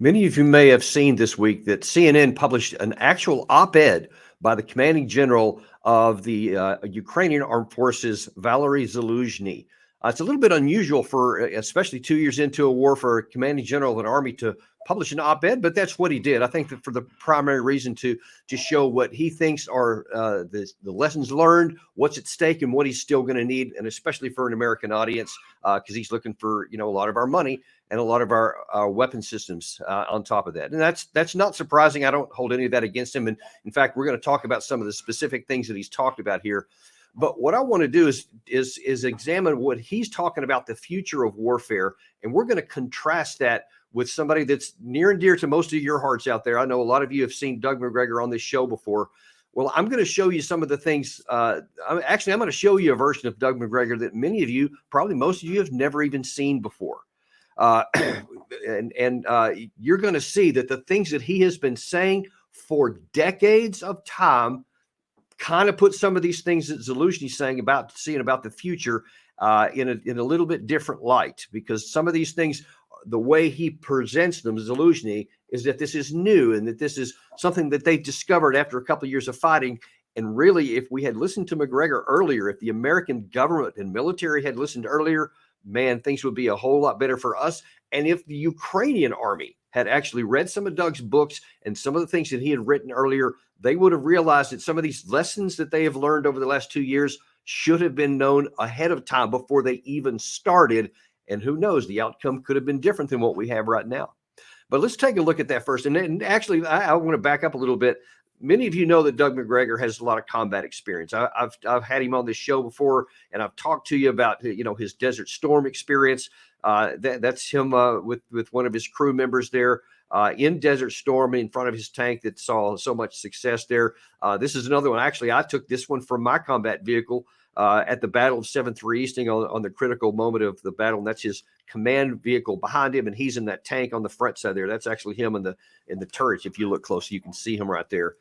Many of you may have seen this week that CNN published an actual op-ed by the commanding general of the Ukrainian Armed Forces, Valery Zaluzhny. It's a little bit unusual for, especially 2 years into a war, for a commanding general of an army to publish an op-ed, but that's what he did. I think that for the primary reason to show what he thinks are the lessons learned, what's at stake, and what he's still going to need, and especially for an American audience, because he's looking for a lot of our money and a lot of our weapon systems on top of that. And that's not surprising. I don't hold any of that against him. And in fact, we're going to talk about some of the specific things that he's talked about here. But what I want to do is examine what he's talking about, the future of warfare. And we're going to contrast that with somebody that's near and dear to most of your hearts out there. I know a lot of you have seen Doug Macgregor on this show before. Well, I'm going to show you some of the things. I'm going to show you a version of Doug Macgregor that many of you, probably most of you, have never even seen before. And you're going to see that the things that he has been saying for decades of time kind of put some of these things that Zaluzhny's saying about seeing about the future in a little bit different light, because some of these things, the way he presents them, Zaluzhny, is that this is new and that this is something that they discovered after a couple of years of fighting. And really, if we had listened to Macgregor earlier, if the American government and military had listened earlier, man, things would be a whole lot better for us. And if the Ukrainian army had actually read some of Doug's books and some of the things that he had written earlier, they would have realized that some of these lessons that they have learned over the last 2 years should have been known ahead of time before they even started. And who knows, the outcome could have been different than what we have right now. But let's take a look at that first. And actually, I want to back up a little bit. Many of you know that Doug Macgregor has a lot of combat experience. I've had him on this show before, and I've talked to you about his Desert Storm experience. That's him with one of his crew members there in Desert Storm in front of his tank that saw so much success there. This is another one. Actually, I took this one from my combat vehicle at the Battle of 7-3 Easting on the critical moment of the battle. And that's his command vehicle behind him, and he's in that tank on the front side there. That's actually him in the turrets. If you look close, you can see him right there.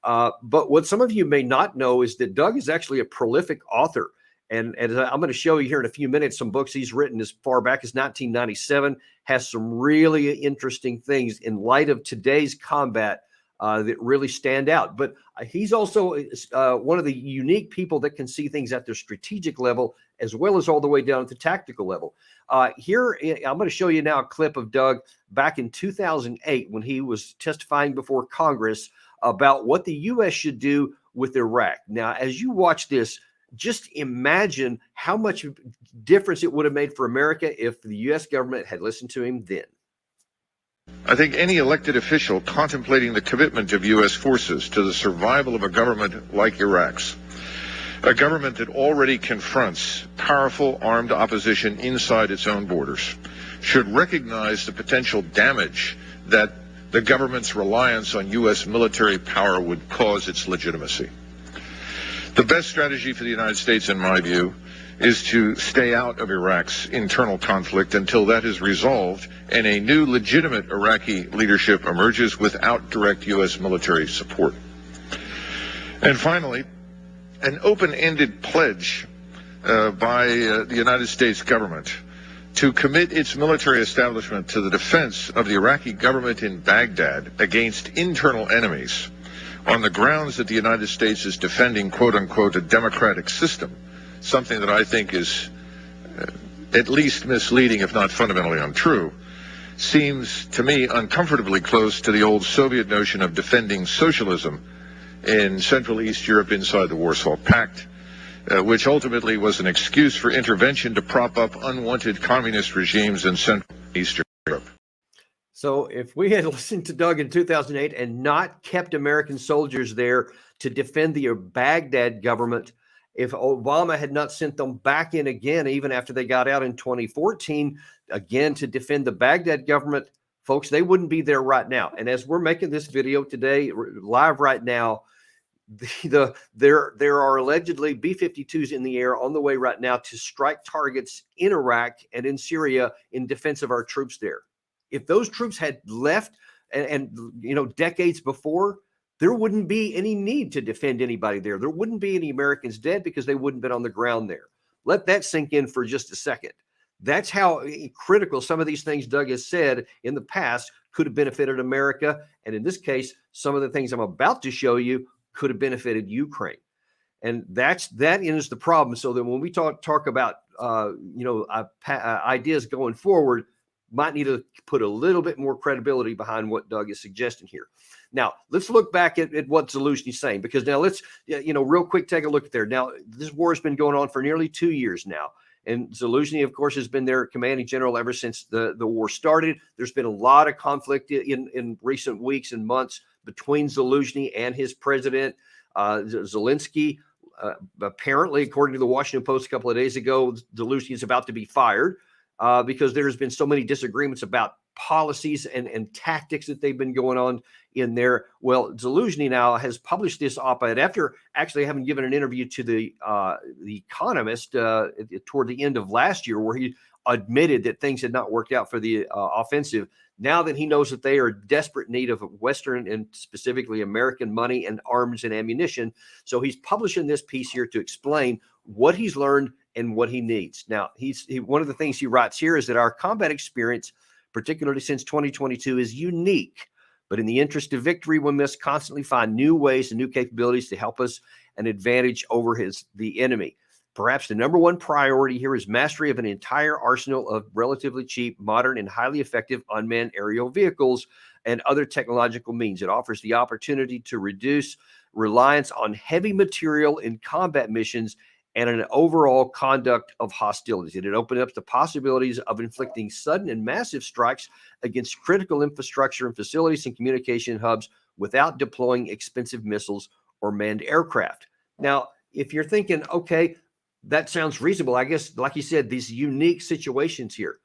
But what some of you may not know is that Doug is actually a prolific author. And I'm going to show you here in a few minutes some books he's written as far back as 1997, has some really interesting things in light of today's combat that really stand out. But he's also one of the unique people that can see things at their strategic level as well as all the way down at the tactical level. Here, I'm going to show you now a clip of Doug back in 2008 when he was testifying before Congress about what the U.S. should do with Iraq. Now, as you watch this, just imagine how much difference it would have made for America if the U.S. government had listened to him then. I think any elected official contemplating the commitment of U.S. forces to the survival of a government like Iraq's, a government that already confronts powerful armed opposition inside its own borders, should recognize the potential damage that the government's reliance on U.S. military power would cause its legitimacy. The best strategy for the United States, in my view, is to stay out of Iraq's internal conflict until that is resolved and a new legitimate Iraqi leadership emerges without direct U.S. military support. And finally, an open-ended pledge by the United States government to commit its military establishment to the defense of the Iraqi government in Baghdad against internal enemies on the grounds that the United States is defending, quote-unquote, a democratic system, something that I think is at least misleading, if not fundamentally untrue, seems to me uncomfortably close to the old Soviet notion of defending socialism in Central East Europe inside the Warsaw Pact, which ultimately was an excuse for intervention to prop up unwanted communist regimes in Central Eastern Europe. So if we had listened to Doug in 2008 and not kept American soldiers there to defend the Baghdad government, if Obama had not sent them back in again, even after they got out in 2014, again to defend the Baghdad government, folks, they wouldn't be there right now. And as we're making this video today, live right now, there are allegedly B-52s in the air on the way right now to strike targets in Iraq and in Syria in defense of our troops there. If those troops had left and decades before, there wouldn't be any need to defend anybody there. There wouldn't be any Americans dead because they wouldn't have been on the ground there. Let that sink in for just a second. That's how critical some of these things Doug has said in the past could have benefited America. And in this case, some of the things I'm about to show you could have benefited Ukraine. And that is the problem. So that when we talk about ideas going forward, might need to put a little bit more credibility behind what Doug is suggesting here. Now, let's look back at what Zaluzhny is saying, because now let's, real quick, take a look at there. Now, this war has been going on for nearly 2 years now. And Zaluzhny, of course, has been their commanding general ever since the war started. There's been a lot of conflict in recent weeks and months between Zaluzhny and his president, Zelensky. Apparently, according to the Washington Post a couple of days ago, Zaluzhny is about to be fired because there's been so many disagreements about policies and tactics that they've been going on in there. Well, Zaluzhny now has published this op-ed after actually having given an interview to the Economist toward the end of last year, where he admitted that things had not worked out for the offensive. Now that he knows that they are in desperate need of Western and specifically American money and arms and ammunition, so he's publishing this piece here to explain what he's learned and what he needs. Now, one of the things he writes here is that our combat experience, particularly since 2022, is unique. But in the interest of victory, we must constantly find new ways and new capabilities to help us an advantage over the enemy. Perhaps the number one priority here is mastery of an entire arsenal of relatively cheap, modern, and highly effective unmanned aerial vehicles and other technological means. It offers the opportunity to reduce reliance on heavy material in combat missions and an overall conduct of hostilities. It opened up the possibilities of inflicting sudden and massive strikes against critical infrastructure and facilities and communication hubs without deploying expensive missiles or manned aircraft. Now, if you're thinking, okay, that sounds reasonable, I guess, like you said, these unique situations here,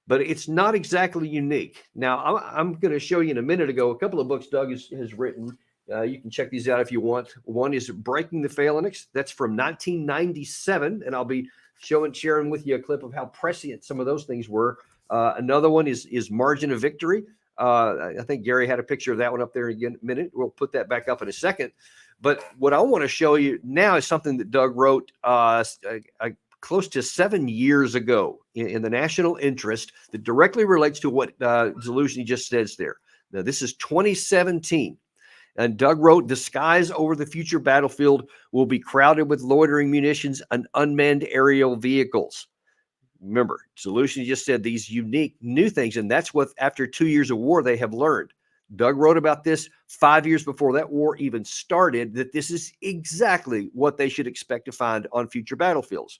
but it's not exactly unique. Now, I'm going to show you in a minute ago a couple of books Doug has written. You can check these out if you want. One is Breaking the Phalanx. That's from 1997, and I'll be sharing with you a clip of how prescient some of those things were. Another one is Margin of Victory. I think Gary had a picture of that one up there in a minute. We'll put that back up in a second. But what I want to show you now is something that Doug wrote close to 7 years ago in the National Interest that directly relates to what Zaluzhny just says there. Now, this is 2017. And Doug wrote, the skies over the future battlefield will be crowded with loitering munitions and unmanned aerial vehicles. Remember, Zaluzhny just said these unique new things, and that's what, after 2 years of war, they have learned. Doug wrote about this 5 years before that war even started, that this is exactly what they should expect to find on future battlefields.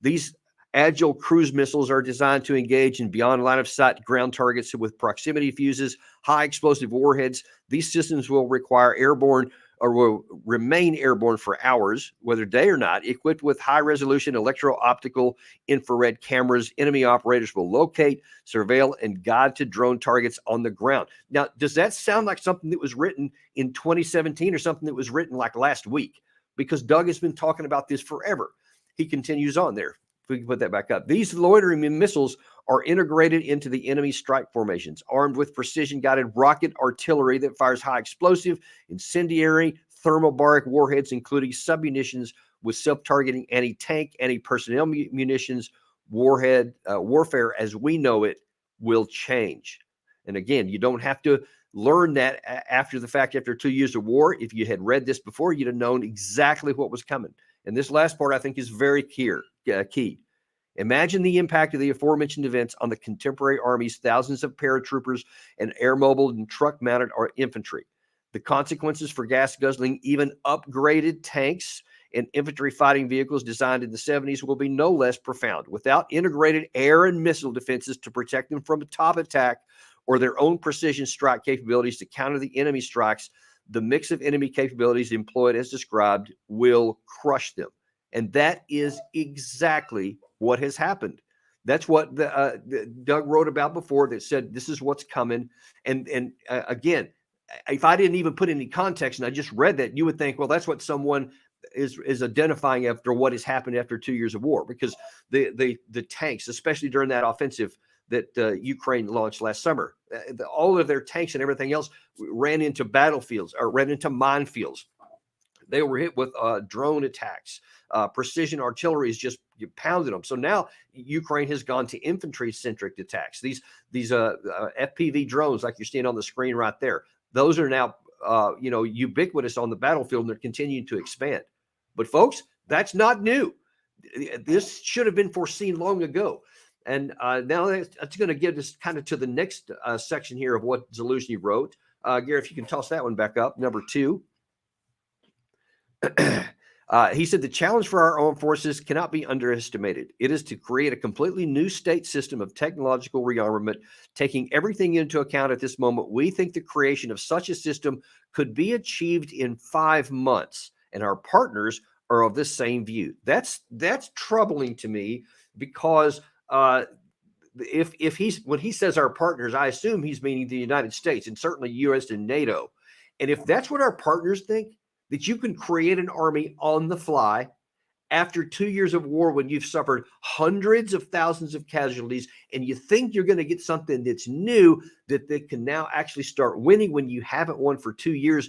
These agile cruise missiles are designed to engage in beyond line of sight ground targets with proximity fuses, high explosive warheads. These systems will require airborne or will remain airborne for hours, whether day or night, equipped with high-resolution electro-optical infrared cameras. Enemy operators will locate, surveil, and guide to drone targets on the ground. Now, does that sound like something that was written in 2017 or something that was written like last week? Because Doug has been talking about this forever. He continues on there. If we can put that back up. These loitering missiles are integrated into the enemy strike formations, armed with precision-guided rocket artillery that fires high explosive, incendiary, thermobaric warheads, including submunitions with self-targeting anti-tank, anti-personnel munitions. Warfare as we know it will change. And again, you don't have to learn that after the fact, after 2 years of war. If you had read this before, you'd have known exactly what was coming. And this last part, I think, is very key. Imagine the impact of the aforementioned events on the contemporary Army's thousands of paratroopers and air-mobile and truck-mounted infantry. The consequences for gas-guzzling, even upgraded tanks and infantry fighting vehicles designed in the 70s will be no less profound. Without integrated air and missile defenses to protect them from a top attack or their own precision strike capabilities to counter the enemy strikes, the mix of enemy capabilities employed as described will crush them. And that is exactly what has happened. That's what Doug wrote about before, that said this is what's coming. And again, if I didn't even put any context and I just read that, you would think, well, that's what someone is identifying after what has happened after 2 years of war, because the tanks, especially during that offensive that Ukraine launched last summer, all of their tanks and everything else ran into battlefields or ran into minefields. They were hit with drone attacks. Precision artillery is just you pounded them. So now Ukraine has gone to infantry-centric attacks. These FPV drones, like you're seeing on the screen right there, those are now ubiquitous on the battlefield, and they're continuing to expand. But folks, that's not new. This should have been foreseen long ago. And now that's going to get us kind of to the next section here of what Zaluzhny wrote. Gary, if you can toss that one back up, number 2. He said, the challenge for our armed forces cannot be underestimated. It is to create a completely new state system of technological rearmament, taking everything into account at this moment. We think the creation of such a system could be achieved in 5 months, and our partners are of this same view. That's troubling to me, because when he says our partners, I assume he's meaning the United States, and certainly U.S. and NATO. And if that's what our partners think, that you can create an army on the fly after 2 years of war, when you've suffered hundreds of thousands of casualties, and you think you're going to get something that's new, that they can now actually start winning when you haven't won for 2 years,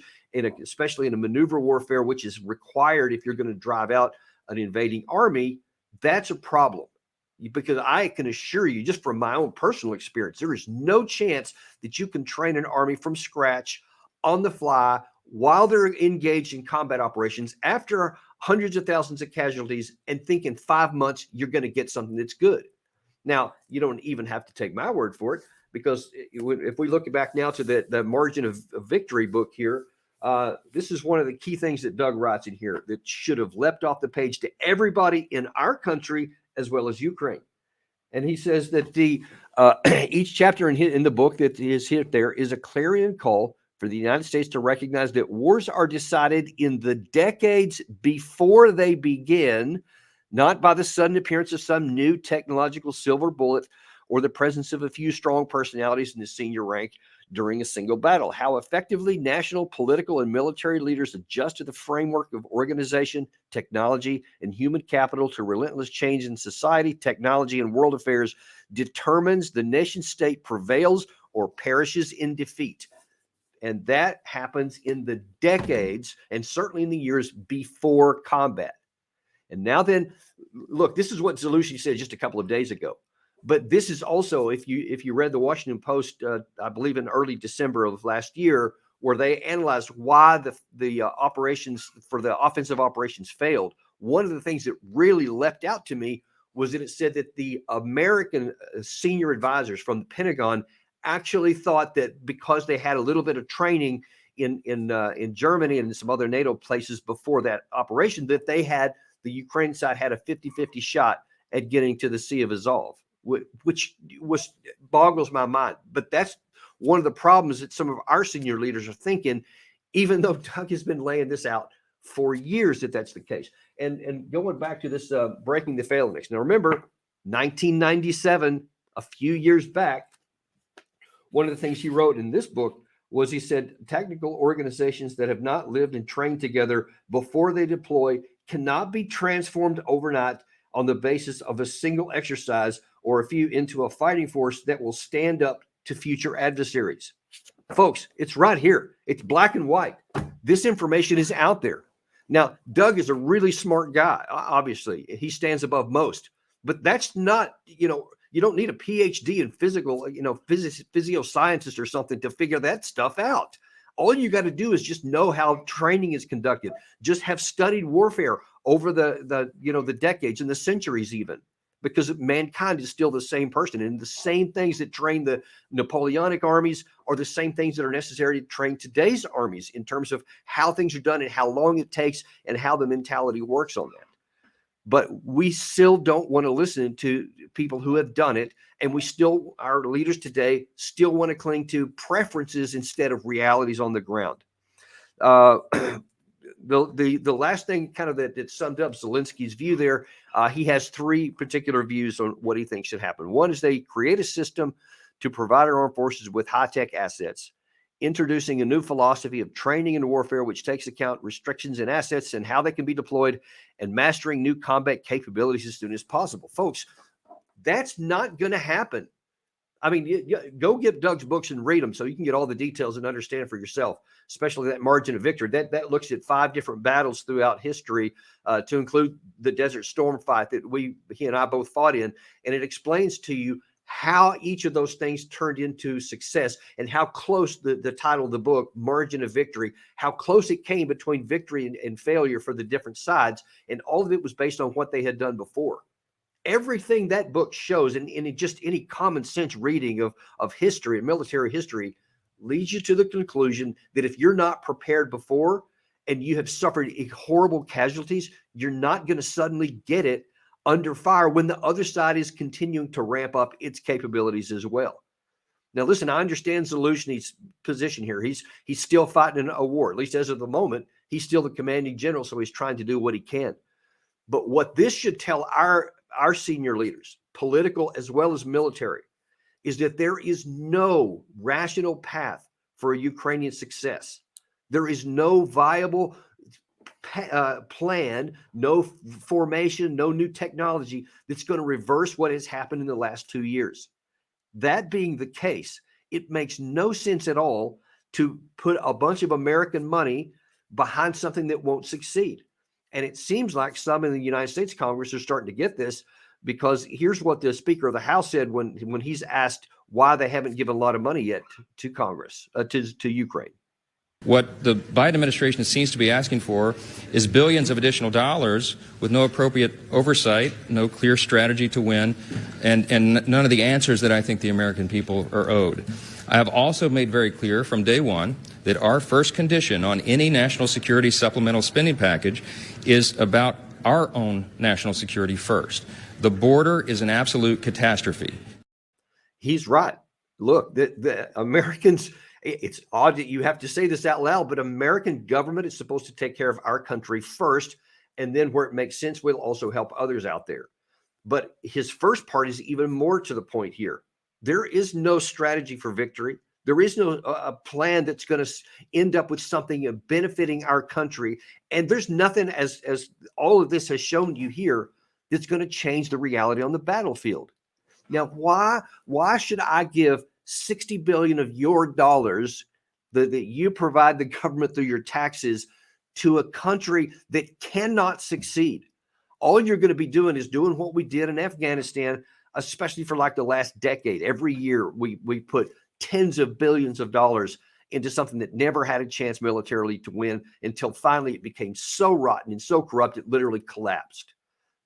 especially in a maneuver warfare, which is required if you're going to drive out an invading army, that's a problem. Because I can assure you, just from my own personal experience, there is no chance that you can train an army from scratch on the fly while they're engaged in combat operations after hundreds of thousands of casualties, and think in 5 months you're going to get something that's good. Now, you don't even have to take my word for it, because if we look back now to the Margin of Victory book here, this is one of the key things that Doug writes in here that should have leapt off the page to everybody in our country as well as Ukraine. And he says that each chapter in the book that is here there is a clarion call for the United States to recognize that wars are decided in the decades before they begin, not by the sudden appearance of some new technological silver bullet or the presence of a few strong personalities in the senior rank during a single battle. How effectively national, political, and military leaders adjust to the framework of organization, technology, and human capital to relentless change in society, technology, and world affairs determines the nation state prevails or perishes in defeat. And that happens in the decades, and certainly in the years before combat. And now then, look, this is what Zaluzhny said just a couple of days ago. But this is also, if you read the Washington Post, I believe in early December of last year, where they analyzed why the operations for the offensive operations failed. One of the things that really leapt out to me was that it said that the American senior advisors from the Pentagon actually thought that because they had a little bit of training in Germany and some other NATO places before that operation, that the Ukraine side had a 50-50 shot at getting to the Sea of Azov, which boggles my mind. But that's one of the problems that some of our senior leaders are thinking, even though Doug has been laying this out for years, that's the case. And going back to this breaking the phalanx. Now, remember, 1997, a few years back, one of the things he wrote in this book was, he said, technical organizations that have not lived and trained together before they deploy cannot be transformed overnight on the basis of a single exercise or a few into a fighting force that will stand up to future adversaries. Folks, it's right here. It's black and white. This information is out there. Now, Doug is a really smart guy. Obviously, he stands above most, but that's not, you don't need a PhD in physiosciences or something to figure that stuff out. All you got to do is just know how training is conducted. Just have studied warfare over the decades and the centuries even, because mankind is still the same person, and the same things that train the Napoleonic armies are the same things that are necessary to train today's armies in terms of how things are done and how long it takes and how the mentality works on that. But we still don't want to listen to people who have done it. And our leaders today still want to cling to preferences instead of realities on the ground. The last thing kind of that summed up Zelensky's view there, he has 3 particular views on what he thinks should happen. One is they create a system to provide our armed forces with high-tech assets, introducing a new philosophy of training and warfare, which takes account restrictions in assets and how they can be deployed, and mastering new combat capabilities as soon as possible. Folks, that's not going to happen I mean, go get Doug's books and read them so you can get all the details and understand it for yourself, especially that margin of victory. That looks at 5 different battles throughout history, to include the Desert Storm fight that he and I both fought in. And it explains to you how each of those things turned into success and how close the title of the book, Margin of Victory, how close it came between victory and failure for the different sides. And all of it was based on what they had done before. Everything that book shows, and just any common sense reading of history and military history, leads you to the conclusion that if you're not prepared before and you have suffered horrible casualties, you're not going to suddenly get it under fire when the other side is continuing to ramp up its capabilities as well. Now, listen, I understand Zaluzhny's position here. He's still fighting a war, at least as of the moment. He's still the commanding general, so he's trying to do what he can. But what this should tell our senior leaders, political as well as military, is that there is no rational path for a Ukrainian success. There is no viable plan, no formation, no new technology that's going to reverse what has happened in the last 2 years. That being the case, it makes no sense at all to put a bunch of American money behind something that won't succeed. And it seems like some in the United States Congress are starting to get this, because here's what the Speaker of the House said when he's asked why they haven't given a lot of money yet to Congress, to Ukraine. What the Biden administration seems to be asking for is billions of additional dollars with no appropriate oversight, no clear strategy to win, and none of the answers that I think the American people are owed. I have also made very clear from day one that our first condition on any national security supplemental spending package is about our own national security first. The border is an absolute catastrophe. He's right. Look, the Americans, it's odd that you have to say this out loud, but American government is supposed to take care of our country first, and then where it makes sense, we'll also help others out there. But his first part is even more to the point here. There is no strategy for victory. There is no a plan that's going to end up with something benefiting our country. And there's nothing, as all of this has shown you here, that's going to change the reality on the battlefield. Now, why should I give $60 billion of your dollars that you provide the government through your taxes to a country that cannot succeed? All you're going to be doing is doing what we did in Afghanistan, especially for like the last decade. Every year we put tens of billions of dollars into something that never had a chance militarily to win, until finally it became so rotten and so corrupt it literally collapsed.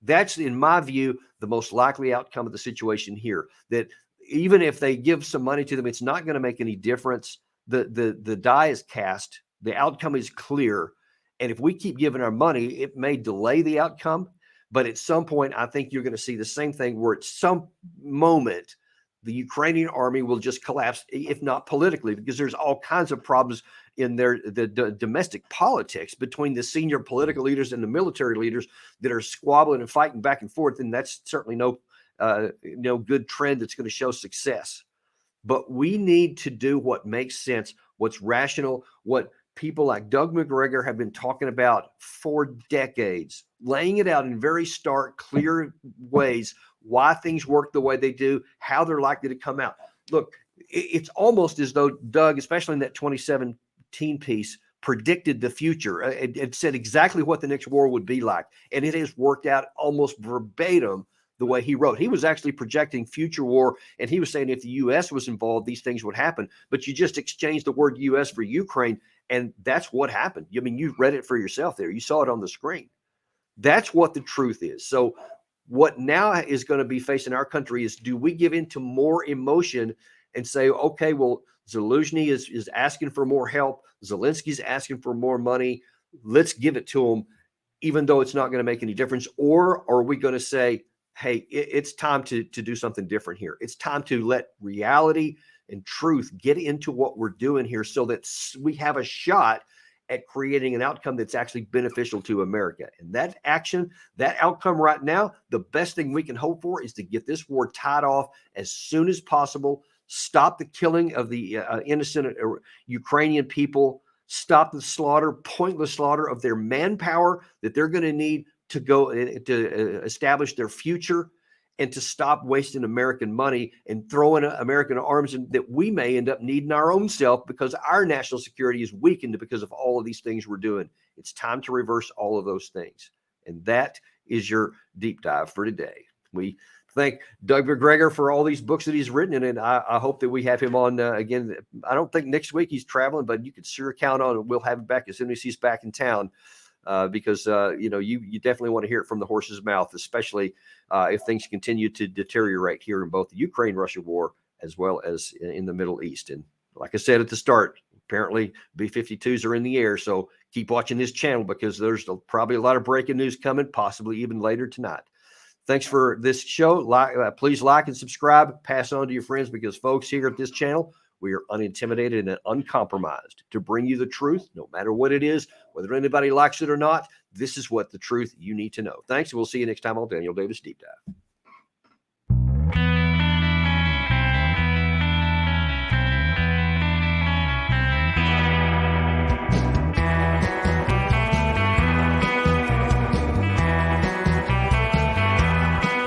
That's, in my view, the most likely outcome of the situation here, that even if they give some money to them, it's not going to make any difference. The die is cast. The outcome is clear. And if we keep giving our money, it may delay the outcome. But at some point, I think you're going to see the same thing, where at some moment, the Ukrainian army will just collapse, if not politically, because there's all kinds of problems in the domestic politics between the senior political leaders and the military leaders that are squabbling and fighting back and forth. And that's certainly no good trend that's going to show success. But we need to do what makes sense, what's rational, what people like Doug Macgregor have been talking about for decades, laying it out in very stark, clear ways, why things work the way they do, how they're likely to come out. Look, it's almost as though Doug, especially in that 2017 piece, predicted the future. It said exactly what the next war would be like. And it has worked out almost verbatim the way he wrote. He was actually projecting future war, and he was saying if the U.S. was involved, these things would happen. But you just exchanged the word U.S. for Ukraine, and that's what happened. I mean, you read it for yourself there. You saw it on the screen. That's what the truth is. So what now is going to be facing our country is, do we give in to more emotion and say, okay, well, Zaluzhny is asking for more help. Zelensky's asking for more money. Let's give it to him, even though it's not going to make any difference. Or are we going to say, hey, it's time to do something different here. It's time to let reality and truth get into what we're doing here, so that we have a shot at creating an outcome that's actually beneficial to America. And that outcome right now, the best thing we can hope for is to get this war tied off as soon as possible, stop the killing of the innocent Ukrainian people, stop the pointless slaughter of their manpower that they're going to need to go to establish their future, and to stop wasting American money and throwing American arms in, that we may end up needing our own self because our national security is weakened because of all of these things we're doing. It's time to reverse all of those things. And that is your deep dive for today. We thank Doug Macgregor for all these books that he's written, and I hope that we have him on again. I don't think next week he's traveling, but you can sure count on it. We'll have him back as soon as he's back in town. Because you definitely want to hear it from the horse's mouth, especially if things continue to deteriorate here in both the Ukraine-Russia war as well as in the Middle East. And like I said at the start, apparently B-52s are in the air, so keep watching this channel because there's probably a lot of breaking news coming, possibly even later tonight. Thanks for this show. Please like and subscribe. Pass on to your friends because, folks, here at this channel, we are unintimidated and uncompromised to bring you the truth, no matter what it is, whether anybody likes it or not. This is what the truth you need to know. Thanks, and we'll see you next time on Daniel Davis Deep Dive.